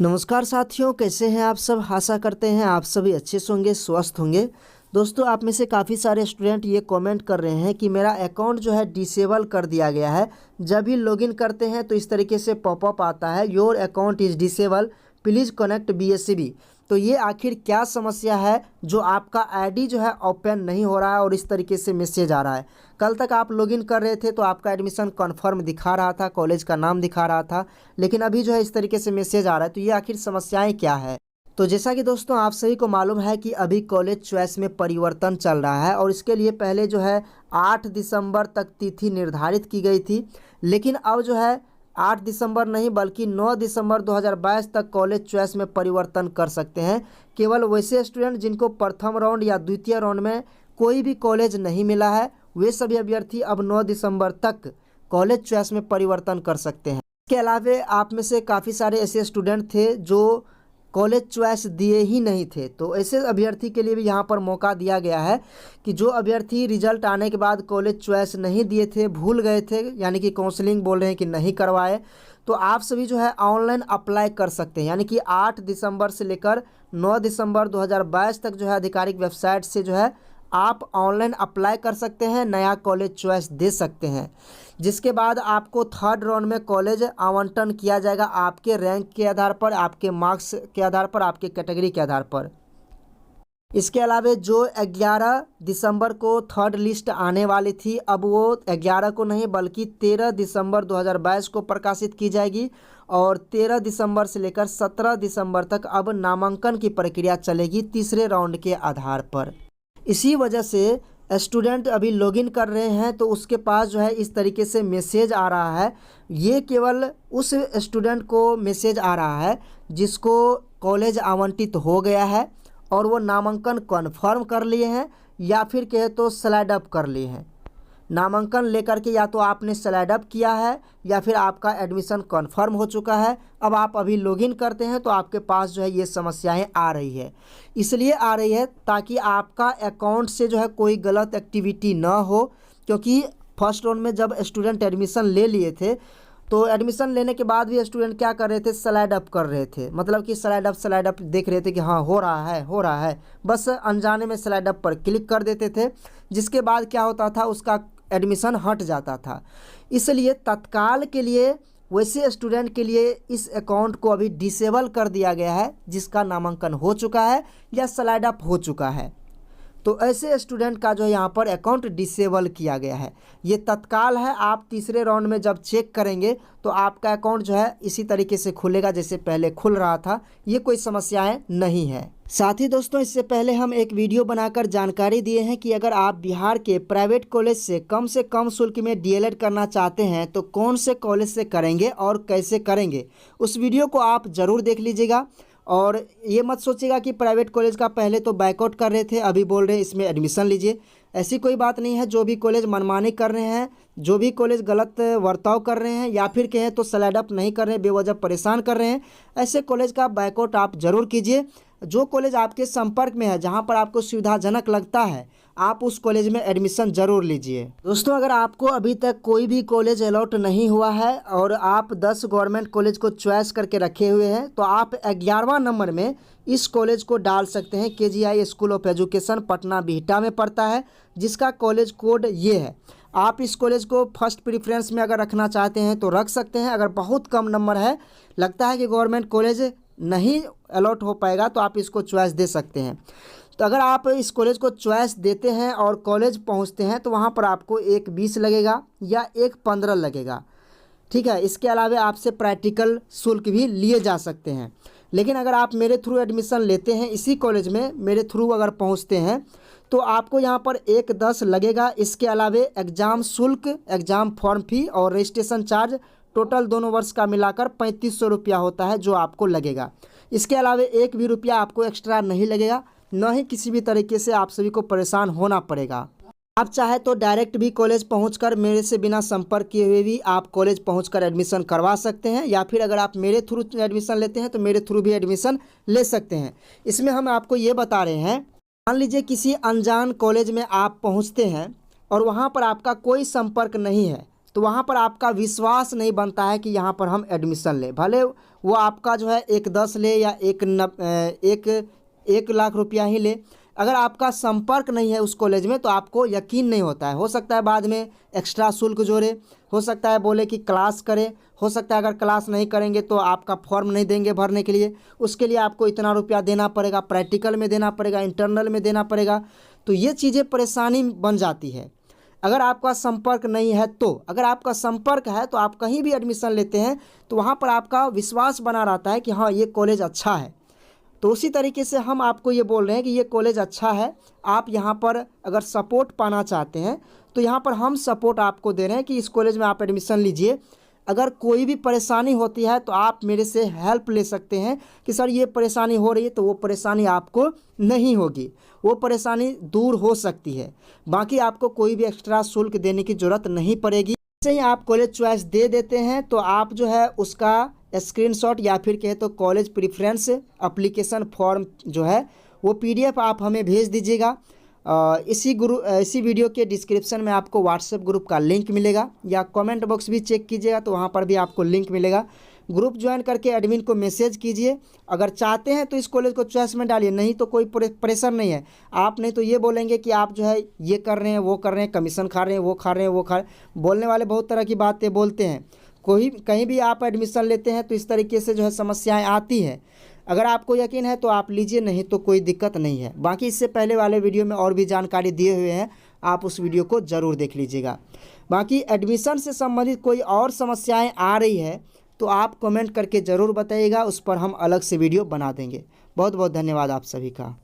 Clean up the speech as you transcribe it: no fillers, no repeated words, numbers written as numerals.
नमस्कार साथियों, कैसे हैं आप सब। आशा करते हैं आप सभी अच्छे से होंगे, स्वस्थ होंगे। दोस्तों, आप में से काफ़ी सारे स्टूडेंट ये कमेंट कर रहे हैं कि मेरा अकाउंट जो है डिसेबल कर दिया गया है। जब भी लॉगिन करते हैं तो इस तरीके से पॉपअप आता है, your account is disable, please connect BSCB। तो ये आखिर क्या समस्या है जो आपका आईडी जो है ओपन नहीं हो रहा है और इस तरीके से मैसेज आ रहा है। कल तक आप लॉगिन कर रहे थे तो आपका एडमिशन कन्फर्म दिखा रहा था, कॉलेज का नाम दिखा रहा था, लेकिन अभी जो है इस तरीके से मैसेज आ रहा है। तो ये आखिर समस्याएं क्या है। तो जैसा कि दोस्तों आप सभी को मालूम है कि अभी कॉलेज चॉइस में परिवर्तन चल रहा है और इसके लिए पहले जो है 8 दिसंबर तक तिथि निर्धारित की गई थी, लेकिन अब जो है 8 दिसंबर नहीं बल्कि 9 दिसंबर 2022 तक कॉलेज चॉइस में परिवर्तन कर सकते हैं। केवल वैसे स्टूडेंट जिनको प्रथम राउंड या द्वितीय राउंड में कोई भी कॉलेज नहीं मिला है, वे सभी अभ्यर्थी अब 9 दिसंबर तक कॉलेज चॉइस में परिवर्तन कर सकते हैं। इसके अलावा आप में से काफ़ी सारे ऐसे स्टूडेंट थे जो कॉलेज चॉइस दिए ही नहीं थे, तो ऐसे अभ्यर्थी के लिए भी यहाँ पर मौका दिया गया है कि जो अभ्यर्थी रिजल्ट आने के बाद कॉलेज चॉइस नहीं दिए थे, भूल गए थे, यानी कि काउंसलिंग बोल रहे हैं कि नहीं करवाए, तो आप सभी जो है ऑनलाइन अप्लाई कर सकते हैं। यानी कि 8 दिसंबर से लेकर 9 दिसंबर 2022 तक जो है आधिकारिक वेबसाइट से जो है आप ऑनलाइन अप्लाई कर सकते हैं, नया कॉलेज चॉइस दे सकते हैं। जिसके बाद आपको थर्ड राउंड में कॉलेज आवंटन किया जाएगा आपके रैंक के आधार पर, आपके मार्क्स के आधार पर, आपके कैटेगरी के आधार पर। इसके अलावा जो 11 दिसंबर को थर्ड लिस्ट आने वाली थी, अब वो 11 को नहीं बल्कि 13 दिसंबर 2022 को प्रकाशित की जाएगी और 13 दिसंबर से लेकर 17 दिसंबर तक अब नामांकन की प्रक्रिया चलेगी तीसरे राउंड के आधार पर। इसी वजह से स्टूडेंट अभी लॉगिन कर रहे हैं तो उसके पास जो है इस तरीके से मैसेज आ रहा है। ये केवल उस स्टूडेंट को मैसेज आ रहा है जिसको कॉलेज आवंटित हो गया है और वो नामांकन कन्फर्म कर लिए हैं या फिर कहे तो स्लाइड अप कर लिए हैं। नामांकन लेकर के या तो आपने स्लाइड अप किया है या फिर आपका एडमिशन कन्फर्म हो चुका है। अब आप अभी लॉगिन करते हैं तो आपके पास जो है ये समस्याएं आ रही है। इसलिए आ रही है ताकि आपका अकाउंट से जो है कोई गलत एक्टिविटी ना हो, क्योंकि फर्स्ट राउंड में जब स्टूडेंट एडमिशन ले लिए थे तो एडमिशन लेने के बाद भी स्टूडेंट क्या कर रहे थे, स्लाइड अप कर रहे थे। मतलब कि स्लाइड अप देख रहे थे कि हाँ हो रहा है, बस अनजाने में स्लाइड अप पर क्लिक कर देते थे, जिसके बाद क्या होता था, उसका एडमिशन हट जाता था। इसलिए तत्काल के लिए वैसे स्टूडेंट के लिए इस अकाउंट को अभी डिसेबल कर दिया गया है जिसका नामांकन हो चुका है या स्लाइड अप हो चुका है। तो ऐसे स्टूडेंट का जो यहाँ पर अकाउंट डिसेबल किया गया है। ये तत्काल है, आप तीसरे राउंड में जब चेक करेंगे तो आपका अकाउंट जो है इसी तरीके से खुलेगा जैसे पहले खुल रहा था। ये कोई समस्याएं नहीं है। साथ ही दोस्तों, इससे पहले हम एक वीडियो बनाकर जानकारी दिए हैं कि अगर आप बिहार के प्राइवेट कॉलेज से कम शुल्क में DLED करना चाहते हैं तो कौन से कॉलेज से करेंगे और कैसे करेंगे, उस वीडियो को आप ज़रूर देख लीजिएगा। और ये मत सोचिएगा कि प्राइवेट कॉलेज का पहले तो बायकॉट कर रहे थे, अभी बोल रहे हैं इसमें एडमिशन लीजिए। ऐसी कोई बात नहीं है। जो भी कॉलेज मनमानी कर रहे हैं, जो भी कॉलेज गलत बर्ताव कर रहे हैं या फिर कहें तो स्लाइड अप नहीं कर रहे हैं, बेवजह परेशान कर रहे हैं, ऐसे कॉलेज का बायकॉट आप ज़रूर कीजिए। जो कॉलेज आपके संपर्क में है, जहाँ पर आपको सुविधाजनक लगता है, आप उस कॉलेज में एडमिशन ज़रूर लीजिए। दोस्तों, अगर आपको अभी तक कोई भी कॉलेज अलॉट नहीं हुआ है और आप 10 गवर्नमेंट कॉलेज को चॉइस करके रखे हुए हैं तो आप 11वां नंबर में इस कॉलेज को डाल सकते हैं। KGI school of education Patna Bihta में पड़ता है, जिसका कॉलेज कोड ये है। आप इस कॉलेज को फर्स्ट प्रेफरेंस में अगर रखना चाहते हैं तो रख सकते हैं। अगर बहुत कम नंबर है, लगता है कि गवर्नमेंट कॉलेज नहीं अलॉट हो पाएगा, तो आप इसको चॉइस दे सकते हैं। तो अगर आप इस कॉलेज को चॉइस देते हैं और कॉलेज पहुंचते हैं तो वहां पर आपको एक 20 लगेगा या एक 15 लगेगा, ठीक है। इसके अलावा आपसे प्रैक्टिकल शुल्क भी लिए जा सकते हैं। लेकिन अगर आप मेरे थ्रू एडमिशन लेते हैं इसी कॉलेज में, मेरे थ्रू अगर पहुंचते हैं तो आपको यहाँ पर एक 10 लगेगा। इसके अलावा एग्ज़ाम शुल्क, एग्ज़ाम फॉर्म फी और रजिस्ट्रेशन चार्ज टोटल दोनों वर्ष का मिलाकर 3500 रुपया होता है जो आपको लगेगा। इसके अलावा एक भी रुपया आपको एक्स्ट्रा नहीं लगेगा, न ही किसी भी तरीके से आप सभी को परेशान होना पड़ेगा। आप चाहे तो डायरेक्ट भी कॉलेज पहुंचकर मेरे से बिना संपर्क किए हुए भी आप कॉलेज पहुंचकर एडमिशन करवा सकते हैं, या फिर अगर आप मेरे थ्रू एडमिशन लेते हैं तो मेरे थ्रू भी एडमिशन ले सकते हैं। इसमें हम आपको ये बता रहे हैं, मान लीजिए किसी अनजान कॉलेज में आप पहुंचते हैं और वहां पर आपका कोई संपर्क नहीं है, तो वहाँ पर आपका विश्वास नहीं बनता है कि यहाँ पर हम एडमिशन लें। भले वो आपका जो है 1-10 ले या 1 लाख रुपया ही ले, अगर आपका संपर्क नहीं है उस कॉलेज में तो आपको यकीन नहीं होता है। हो सकता है बाद में एक्स्ट्रा शुल्क जोड़े, हो सकता है बोले कि क्लास करें, हो सकता है अगर क्लास नहीं करेंगे तो आपका फॉर्म नहीं देंगे भरने के लिए, उसके लिए आपको इतना रुपया देना पड़ेगा, प्रैक्टिकल में देना पड़ेगा, इंटरनल में देना पड़ेगा। तो ये चीज़ें परेशानी बन जाती है अगर आपका संपर्क नहीं है। तो अगर आपका संपर्क है तो आप कहीं भी एडमिशन लेते हैं तो वहाँ पर आपका विश्वास बना रहता है कि हाँ ये कॉलेज अच्छा है। तो उसी तरीके से हम आपको ये बोल रहे हैं कि ये कॉलेज अच्छा है, आप यहाँ पर अगर सपोर्ट पाना चाहते हैं तो यहाँ पर हम सपोर्ट आपको दे रहे हैं कि इस कॉलेज में आप एडमिशन लीजिए। अगर कोई भी परेशानी होती है तो आप मेरे से हेल्प ले सकते हैं कि सर ये परेशानी हो रही है, तो वो परेशानी आपको नहीं होगी, वो परेशानी दूर हो सकती है। बाकी आपको कोई भी एक्स्ट्रा शुल्क देने की ज़रूरत नहीं पड़ेगी। जैसे ही आप कॉलेज चॉइस दे देते हैं तो आप जो है उसका स्क्रीनशॉट या फिर कहे तो कॉलेज प्रेफरेंस एप्लीकेशन फॉर्म जो है वो PDF आप हमें भेज दीजिएगा। इसी वीडियो के डिस्क्रिप्शन में आपको व्हाट्सएप ग्रुप का लिंक मिलेगा, या कमेंट बॉक्स भी चेक कीजिएगा तो वहाँ पर भी आपको लिंक मिलेगा। ग्रुप ज्वाइन करके एडमिन को मैसेज कीजिए। अगर चाहते हैं तो इस कॉलेज को चॉइस में डालिए, नहीं तो कोई प्रेशर नहीं है। आप नहीं तो ये बोलेंगे कि आप जो है ये कर रहे हैं, वो कर रहे हैं, कमीशन खा रहे हैं, वो खा रहे हैं, वो खा रहे हैं। बोलने वाले बहुत तरह की बातें बोलते हैं। कहीं भी आप एडमिशन लेते हैं तो इस तरीके से जो है समस्याएं आती हैं। अगर आपको यकीन है तो आप लीजिए, नहीं तो कोई दिक्कत नहीं है। बाकी इससे पहले वाले वीडियो में और भी जानकारी दिए हुए हैं, आप उस वीडियो को ज़रूर देख लीजिएगा। बाकी एडमिशन से संबंधित कोई और समस्याएं आ रही है तो आप कमेंट करके ज़रूर बताइएगा, उस पर हम अलग से वीडियो बना देंगे। बहुत बहुत धन्यवाद आप सभी का।